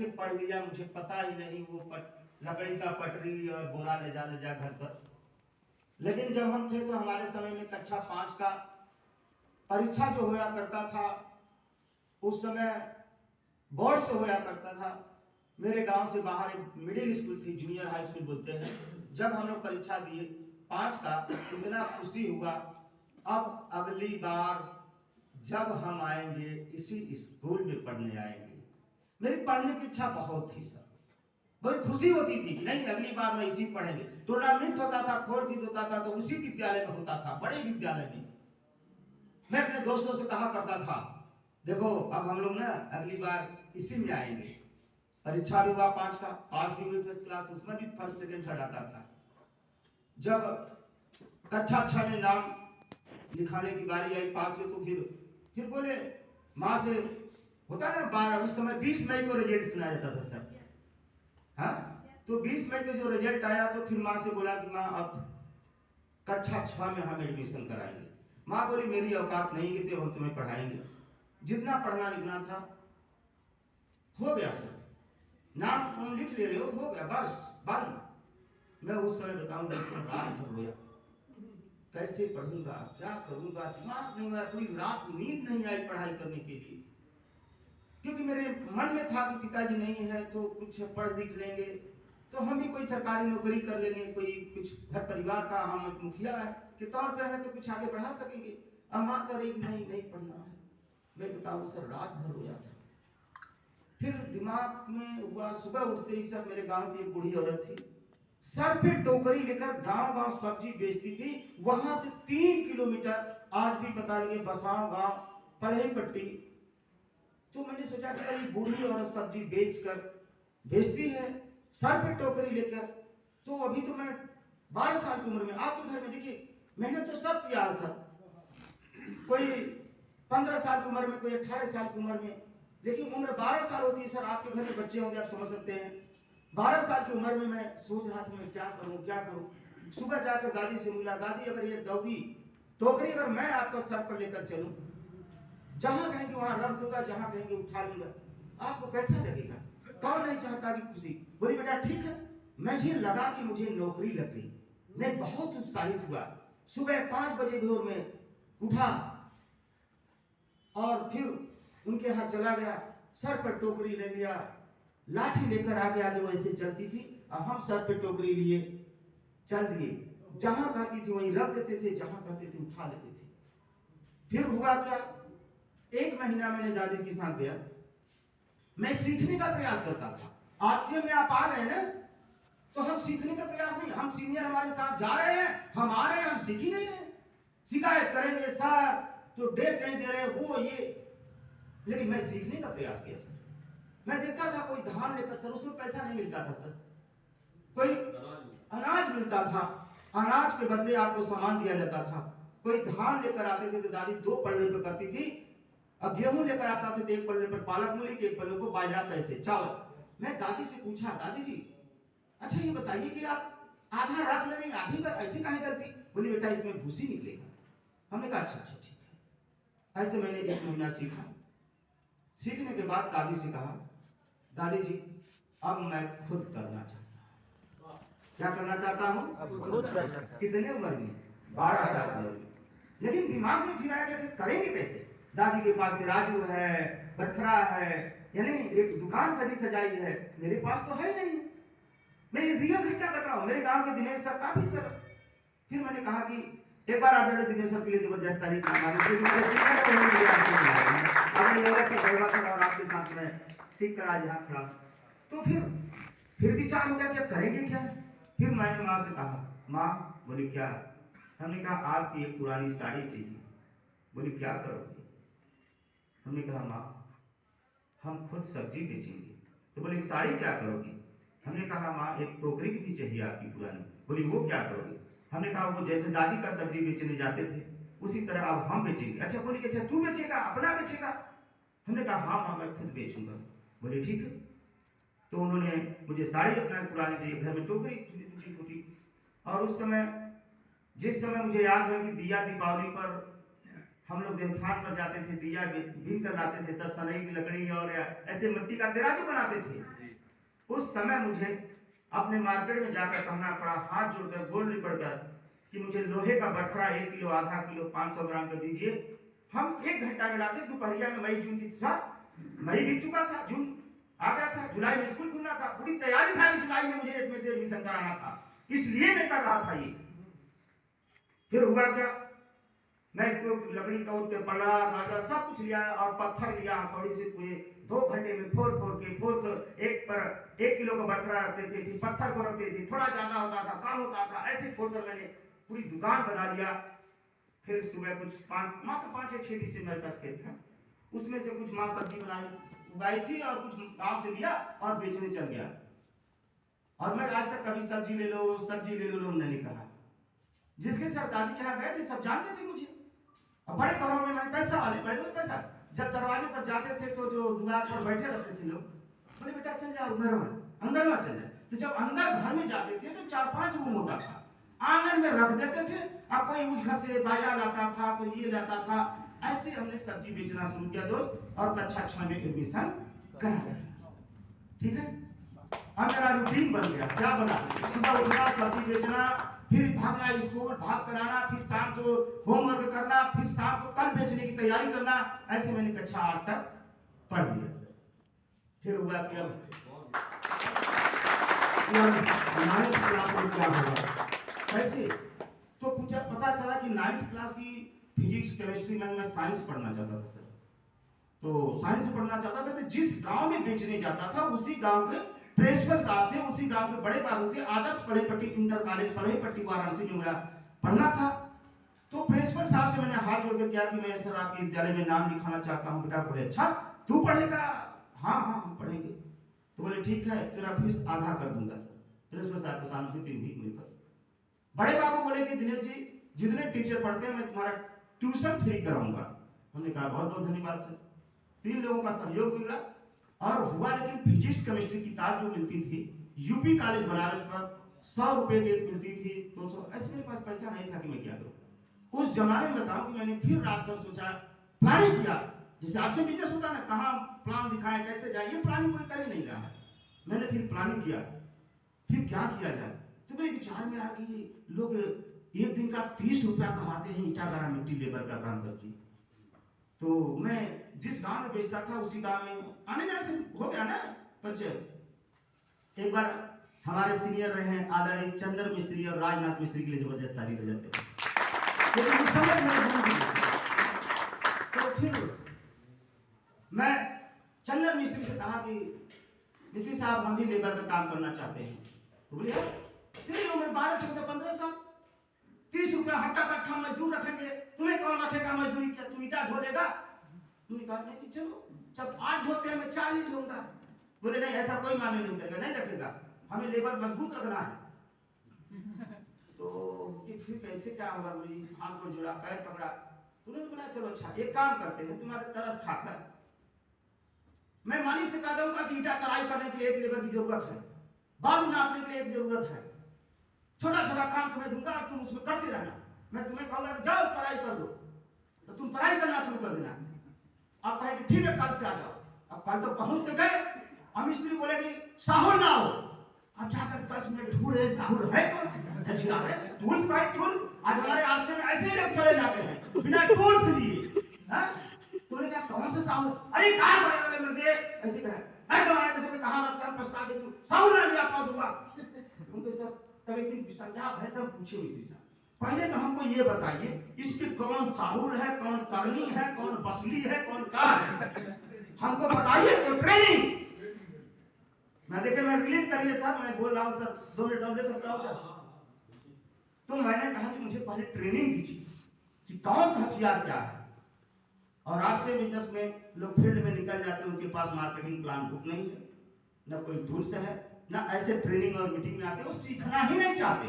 कैसे पढ़ लिया मुझे पता ही नहीं, वो लकड़ी का पटरी और बोरा ले जा घर पर। लेकिन जब हम थे तो हमारे समय में कक्षा 5 का परीक्षा जो होया करता था, उस समय बोर्ड से होया करता था। मेरे गांव से बाहर एक मिडिल स्कूल थी, जूनियर हाई स्कूल बोलते हैं। जब हम लोग परीक्षा दिए 5 का, इतना खुशी हुआ, अब अगली बार जब हम आएंगे इसी स्कूल में पढ़ने आएंगे। मेरी पढ़ने की इच्छा बहुत थी सर, बहुत खुशी होती थी कि नहीं अगली बार मैं इसी पढ़ेंगे। टूर्नामेंट होता था, खोल भी होता था तो उसी विद्यालय में होता था, बड़े विद्यालय में। मैं अपने दोस्तों से कहा करता था देखो अब हम लोग ना अगली बार इसी में आएंगे। परीक्षा भी हुआ 5 का, पास भी हुई फर्स्ट क्लास, उसमें भी फर्स्ट सेकंड थर्ड आता था। जब कक्षा 6 में नाम लिखाने की बारी आई, पास हुए तो फिर बोले माँ से, होता ना 12 उस समय 20 मई को रिजल्ट सुनाया जाता था सर। हाँ, तो 20 मई को जो रिजल्ट आया तो फिर माँ से बोला कि माँ अब कक्षा 6 में हम एडमिशन कराएंगे। माँ बोली मेरी औकात नहीं है तो हम तुम्हें पढ़ाएंगे, जितना पढ़ना लिखना था हो गया सर, नाम तुम लिख ले रहे हो गया, बस बंद। मैं उस समय बताऊंगा रात भर रोया, कैसे पढ़ूंगा, क्या करूंगा, दिमाग नहीं आया, पूरी रात नींद नहीं आई पढ़ाई करने के लिए। क्योंकि मेरे मन में था कि पिताजी नहीं है तो कुछ पढ़ लिख लेंगे तो हम भी कोई सरकारी नौकरी कर लेंगे, कोई कुछ घर परिवार का हम एक मुखिया है के तौर पे है तो कुछ आगे बढ़ा सकेंगे। अब माँ कह रही कि नहीं पढ़ना है। मैं बताऊं सर रात भर रोया था। फिर दिमाग में हुआ, सुबह उठते ही सर मेरे गांव की एक बूढ़ी औरत थी, सर पे टोकरी लेकर गांव सब्जी बेचती थी। वहां से 3 किलोमीटर, आज भी पता लगे बसाव गांव पलही पट्टी। तो मैंने सोचा कि ये बूढ़ी औरत सब्जी बेचती है सर पे टोकरी लेकर, तो अभी तो मैं 12 साल की उम्र में, आपके घर में देखिए मैंने तो सब किया है सर, कोई 15 साल की उम्र में, कोई 18 साल की उम्र में, लेकिन उम्र 12 साल होती है सर। आपके घर में बच्चे होंगे, आप समझ सकते हैं। 12 साल की उम्र में मैं सोच रहा था मैं क्या करूं। सुबह जाकर दादी से मिला, दादी अगर ये दौड़ी टोकरी अगर मैं आपका सर पर लेकर चलूं, जहां कहेंगे वहां रख दूंगा, जहां कहेंगे उठा लूंगा, आपको कैसा लगेगा? कौन नहीं चाहता कि खुशी। बोली बेटा ठीक है। मुझे लगा कि मुझे नौकरी लग गई, मैं बहुत उत्साहित हुआ। सुबह 5 बजे भोर में उठा और फिर उनके यहाँ चला गया, सर पर टोकरी ले लिया, लाठी लेकर आगे आगे वैसे चलती थी और हम सर पे टोकरी लिए चल दिए, जहां कहती थी वहीं रख देते थे, जहां कहते थे उठा लेते थे। फिर हुआ क्या, 1 महीना मैंने दादी के साथ गया, मैं सीखने का प्रयास करता था। आरसीएम में आप आ गए ना, तो हम सीखने का प्रयास नहीं, हम सीनियर हमारे साथ जा रहे हैं, हम आ रहे हैं, हम सीख ही नहीं रहे। शिकायत करेंगे सर तो डेट नहीं दे रहे वो ये, लेकिन मैं सीखने का प्रयास किया सर। मैं देखता था कोई धान लेकर, सर उसमें पैसा नहीं मिलता था सर, कोई अनाज मिलता था, अनाज के बदले आपको सामान दिया जाता था। कोई धान लेकर आते थे तो दादी 2 पल्ले पे करती थी, अब गेहूं लेकर आता थे तो 1 पल्ले पर पालक मूली के, 1 पल्ले को बाजरा, कैसे चावल। मैं दादी से पूछा दादी जी अच्छा ये बताइए कि आप आधा रख ले रही आधी पर ऐसे काहे करती? बोली बेटा इसमें भूसी निकलेगा। हमने कहा अच्छा ठीक है। ऐसे मैंने 1 महीना सीखा। सीखने के बाद दादी से कहा दादी जी अब मैं खुद करना चाहता हूँ। क्या करना चाहता हूँ? अब खुद करना चाहता। कितने उम्र में? 12 साल में। लेकिन दिमाग में फिर आया कि करेंगे कैसे? दादी के पास तराजू है, बटखरा है, यानी एक दुकान सजी सजाई है, मेरे पास तो है नहीं। मैं ये दिया फिर क्या कर रहा हूँ? मेरे गांव के दिनेश सर काफी सर। फिर मैंने कहा कि एक बार आदरणीय दिनेश सर के लिए जबरदस्त तारीफ और आपके साथ में सीख कर आज यहाँ खड़ा। तो फिर विचार हो गया कि करेंगे क्या। फिर मैंने माँ से कहा माँ, बोली क्या? हमने कहा आपकी एक पुरानी साड़ी चाहिए। बोली क्या करोगे? हमने कहा माँ हम खुद सब्जी बेचेंगे। तो बोले साड़ी क्या करोगी? हमने कहा माँ एक टोकरी भी चाहिए आपकी पुरानी। बोली वो क्या करोगे? हमने कहा वो जैसे दादी का सब्जी बेचने जाते थे उसी तरह अब हम बेचेंगे। अच्छा बोली अच्छा तू बेचेगा, अपना बेचेगा? हमने कहा हाँ माँ मैं खुद बेचूंगा। बोले ठीक है। तो उन्होंने मुझे साड़ी अपना पुरानी दी, घर में टोकरी टूटी फूटी। और उस समय जिस समय मुझे याद है कि दिया दीपावली पर हम लोग देवथान पर जाते थे, दिया बीन कर लाते थे सर, सनई की लकड़ी और ऐसे मिट्टी का तराजू बनाते थे। उस समय मुझे अपने मार्केट में जाकर कहना पड़ा, हाथ जोड़कर बोलनी पड़कर कि मुझे लोहे का बटखरा 1 किलो, आधा किलो, 500 ग्राम कर दीजिए। हम 1 घंटा मिलाते। दोपहरिया में मई जून की मई बीत चुका था, जून आ गया था, जुलाई में स्कूल खुलना था, पूरी तैयारी था कि जुलाई में मुझे एक में से एडमिशन कराना था, इसलिए मैं कर रहा था ये। फिर हुआ क्या, मैं इसको लकड़ी तोड़ के पड़ा गाजर सब कुछ लिया और पत्थर लिया, हथौड़ी से पूरे 2 घंटे में फोड़ के एक पर 1 किलो का बटखरा रखते थे, फिर पत्थर को रखते थे, थोड़ा ज्यादा होता था, कम होता था, ऐसे फोड़कर मैंने पूरी दुकान बना लिया। फिर सुबह कुछ मात्र 5 या 6 दिन से मेरे पास खेत था, उसमें से कुछ माँ सब्जी उगाई थी और कुछ गांव से लिया और बेचने चल गया। और मैं आज तक कभी सब्जी ले लो लोग नहीं कहा। जिसके सर दादी के यहाँ गए थे सब जानते थे मुझे। और बड़े घरों में मैंने पैसा वाले बड़े पैसा, जब दरवाजे पर जाते थे तो जो द्वार पर बैठे रहते थे लोग, बोले बेटा चल जाओ अंदर में चल जाए। तो जब अंदर घर में जाते थे तो 4-5 रूम होता था, आंगन में रख देते थे। अब कोई उस घर से बाजा लाता था तो ये लाता था, ऐसे हमने सब्जी बेचना शुरू किया दोस्त, और कक्षा 6 में एडमिशन करा। ठीक है, अब मेरा रूटीन बन गया। क्या बना, सुबह उठना, सब्जी बेचना, फिर भागना स्कूल, भाग कर आना, फिर शाम को होमवर्क करना, फिर शाम को कल बेचने की तैयारी करना। ऐसे मैंने कक्षा 8 तक पढ़ लिया। फिर हुआ कि अब 9th क्लास में क्या होगा कैसे, तो पता चला कि 9th क्लास की फिजिक्स केमिस्ट्री में मैं साइंस पढ़ना चाहता था सर। तो साइंस पढ़ना चाहता था, तो जिस गांव में बेचने जाता था उसी गांव के प्रिंसिपल साहब थे, उसी गांव के बड़े बाबू थे, आदर्श पढ़ई-पट्टी इंटर कॉलेज पढ़ई-पट्टी वाराणसी में मेरा पढ़ना था। तो प्रिंसिपल साहब से मैंने हाथ जोड़कर किया कि मैं सर आपके विद्यालय में नाम लिखाना चाहता हूँ। बेटा बोले अच्छा तू पढ़ेगा? हाँ हम पढ़ेंगे। तो बोले ठीक है, तेरा फीस आधा कर दूंगा सर। प्रिंसिपल साहब को सहानुभूति हुई मेरे पर। बड़े बाबू बोले कि दिनेश जी जितने टीचर पढ़ते हैं मैं तुम्हारा ट्यूशन फ्री कराऊंगा। हमने कहा बहुत बहुत धन्यवाद सर। 3 लोगों का सहयोग मिला और हुआ। लेकिन फिजिक्स केमिस्ट्री की किताब जो मिलती थी यूपी कॉलेज बनारस पर 100 रुपए की मिलती थी, 200, ऐसे मेरे पास पैसा नहीं था कि मैं क्या करूं। उस जमाने में बताऊं कि मैंने फिर रात भर सोचा, प्लानिंग किया, जैसे आज से बिजनेस होता ना, कहाँ प्लान दिखाएं कैसे जाए, ये प्लानिंग कोई कर ही नहीं रहा है। मैंने फिर प्लानिंग किया, फिर क्या किया जाए। तो मेरे विचार में आ कि लोग एक दिन का 30 रुपया कमाते हैं ईटा गारा मिट्टी लेबर का काम करके। तो मैं जिस गांव में बेचता था उसी गांव में आने जाने से हो गया ना परिचय। एक बार हमारे सीनियर रहे हैं आदरणीय चंद्र मिस्त्री और राजनाथ मिस्त्री के लिए जबरदस्त तारीफ बजाते हैं। तो फिर मैं चंद्र मिस्त्री से कहा कि मिस्त्री साहब हम भी लेबर का काम करना चाहते हैं। तो बोले तेरी उम्र 12-14-15 साल, 30 रुपया हट्टा कट्ठा मजदूर रखेंगे, तुम्हें कौन रखेगा मजदूरी? क्या तू ईटा ढो लेगा? तुमने कहा नहीं चलो जब 8 ढोते हैं मैं 4 ही ढोऊंगा। बोले नहीं ऐसा कोई माने नहीं करेगा, नहीं रखेगा, हमें लेबर मजबूत रखना है। तो कि फिर कैसे क्या होगा? बोली हाथ को जोड़ा, पैर पकड़ा। तुरंत बोला चलो अच्छा एक काम करते हैं, तुम्हारे तरस खाकर मैं मालिक से कह दूंगा कि ईटा तराई करने के लिए एक लेबर की जरूरत है, बालू नापने के लिए एक जरूरत है, छोटा छोटा काम तुम्हें दूंगा और तुम उसमें करते रहना। मैं तुम्हें कहूंगा कि जाओ तराई कर दो, तो तुम तराई करना शुरू कर देना। आप कहे कि ठीक है कल से आ जाओ। अब कल तो पहुंच के गए, अब मिस्त्री बोले कि साहुल ना हो। अब जाकर 10 मिनट ढूंढे साहुल है कौन? टूल्स भाई टूल्स, आज हमारे आरसे में ऐसे ही लोग चले जाते हैं बिना टूल्स लिए। तूने क्या कौन से साहुल? अरे कहां पड़े वाले मर्दे ऐसे कहे, मैं तो आया था तो कहां रख कर पछता के तू साहुल ना लिया पाऊंगा। उनके सब तब एक दिन संज्ञा है तब पूछे मिस्त्री साहब पहले तो हमको ये बताइए इसके कौन साहुल है, कौन करनी है, कौन बसली है, कौन का है, हमको बताइए तो ट्रेनिंग। मैं देखे मैं रिलेट करिए सर, मैं बोल रहा हूँ सर 2 मिनट और दे सकता हूँ सर। तो मैंने कहा कि मुझे पहले ट्रेनिंग दीजिए कि कौन सा हथियार क्या है। और आज से बिजनेस में लोग फील्ड में निकल जाते हैं, उनके पास मार्केटिंग प्लान बुक नहीं है, न कोई टूल्स है, ना ऐसे ट्रेनिंग और मीटिंग में आते, वो सीखना ही नहीं चाहते,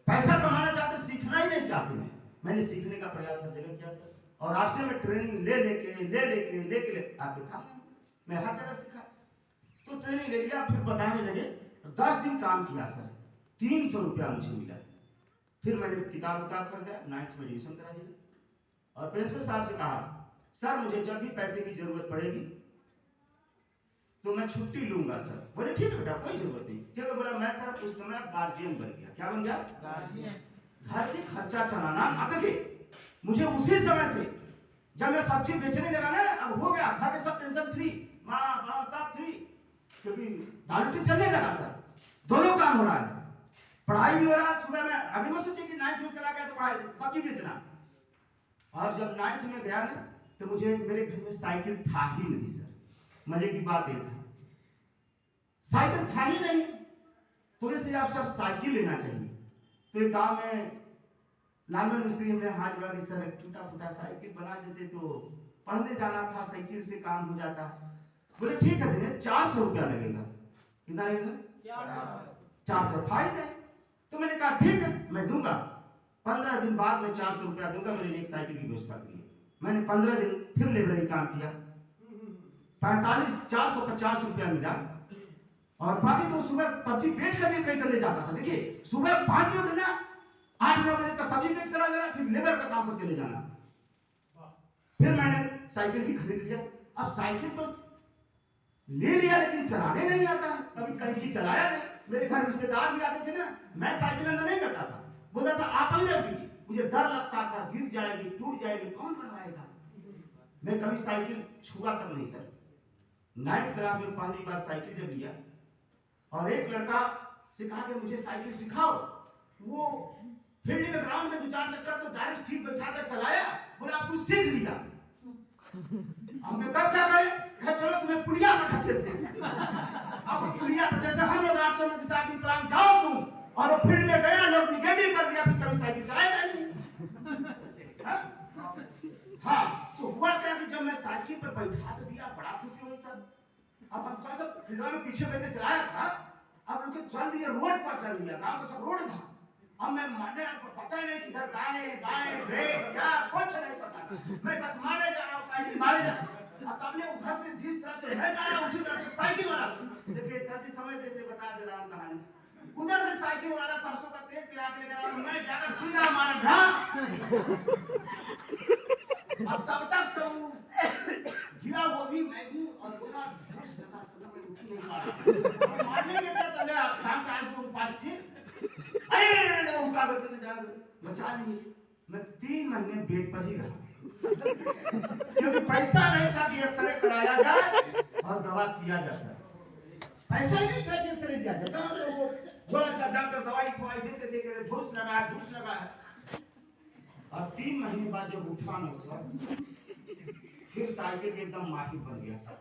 पैसा कमाना चाहते, सीखना ही नहीं चाहते हैं। मैंने सीखने का प्रयास हर जगह किया सर, और आज से मैं ट्रेनिंग ले लेके आप देखा मैं हर जगह सीखा। तो ट्रेनिंग ले लिया, फिर बताने लगे, 10 दिन काम किया सर, 300 रुपया मुझे मिला। फिर मैंने किताब कर दिया, 9th में एडमिशन करा लिया और प्रिंसिपल साहब से कहा, सर मुझे जब भी पैसे की जरूरत पड़ेगी तो मैं छुट्टी लूंगा सर। बोले ठीक है बेटा, कोई जरूरत नहीं। क्योंकि बोला मैं सर उस समय गार्जियन बन गया। क्या बन गया? गार्जियन। घर की खर्चा चलाना। अब देखिए मुझे उसी समय से जब मैं सब्जी बेचने लगा ना, अब हो गया घर में सब टेंशन फ्री, माँ बाप सब फ्री, क्योंकि दारू चलने लगा सर, दोनों काम हो रहा है, पढ़ाई भी हो रहा है। सुबह में अभी मैं सोचे कि 9th में चला गया तो पढ़ाई सब्जी बेचना। और जब 9th में गया ना तो मुझे मेरे घर में साइकिल था ही नहीं सर। मजे की बात यह था साइकिल था ही नहीं। थोड़े से आप सब साइकिल लेना चाहिए। तो एक गांव में लालमन मिस्त्री हमने हाथ जोड़ा कि सर टूटा फूटा साइकिल बना देते तो पढ़ने जाना था, साइकिल से काम हो जाता। बोले ठीक है दिनेश 400 रुपया लगेगा। कितना लगेगा? 400 था ही नहीं। तो मैंने कहा ठीक है मैं दूंगा। 15 दिन बाद मैं 400 रुपया दूंगा। मैंने एक साइकिल की व्यवस्था की। मैंने 15 दिन फिर लेबरई काम किया, 450 रुपया मिला। और बाकी तो सुबह सब्जी बेच कर लेबरई कर ले जाता था। देखिए सुबह 5 बजे उठना, 8-9 बजे तक सब्जी बेच कर आ जाना, फिर लेबर का काम पर चले जाना। फिर मैंने साइकिल भी खरीद लिया। अब साइकिल तो ले लिया लेकिन चलाने नहीं आता, कभी कहीं चलाया नहीं। मेरे घर रिश्तेदार भी आते थे ना, मैं साइकिल अंदर नहीं करता था, बोलता था आप ही रख दीजिए। मुझे डर लगता था गिर जाएगी, टूट जाएगी, कौन बनवाएगा। मैं कभी साइकिल छुआ तक नहीं सर। 9th क्लास में पहली बार साइकिल जब लिया और एक लड़का से कहा कि मुझे साइकिल सिखाओ। वो फील्ड में ग्राउंड में 2-4 चक्कर तो डायरेक्ट सीट बैठा कर चलाया। बोला आप तू सीख लिया। हमने तब क्या करें, चलो तुम्हें पुलिया पर रख देते हैं। अब पुलिया पर जैसे हम लोग 800 में 2-4 दिन प्लान जाओ तुम, और वो फील्ड में गया, लोग निगेटिव कर दिया, फिर कभी साइकिल चलाएगा नहीं। हाँ तो हुआ क्या कि जब मैं साइकिल पर बैठा तो दिया, बड़ा खुशी हुई सर। अब हम थोड़ा सा फील्ड में पीछे बैठे चलाया था, अब लोग चल दिया, रोड पर चल दिया, गांव का रोड था। अब मैं मारने को पता ही नहीं किधर दाएं बाएं ब्रेक क्या कुछ नहीं पता। मैं बस मारे जा रहा हूँ, साइकिल मारे जा रहा हूँ। अब तबले उधर से जिस तरफ से मैं जा रहा हूँ उसी तरफ से साइकिल वाला, देखिए सर जी समझ देखिए बता दे रहा हूँ कहानी। उधर से साइकिल वाला सरसों का तेल पिला के लेकर, मैं जाकर खुदा मारा ढा। अब तब तक तो गिरा वो भी, मैं भी, और इतना घूस लगा सब मैं उठ नहीं पाया। मारने के बाद तबले शाम का आज वो पास थे, अरे उसका करते थे जान बचा नहीं। मैं 3 महीने बेड पर ही रहा क्योंकि पैसा नहीं था कि एक्सरे कराया जाए और दवा किया जा सके। पैसा ही नहीं था कि एक्सरे किया जाए। कहाँ से वो थोड़ा सा डॉक्टर दवाई फवाई देते थे कि घूस लगा। और 3 महीने बाद जब उठा ना सर, फिर साइकिल एकदम माहिर बन गया सर।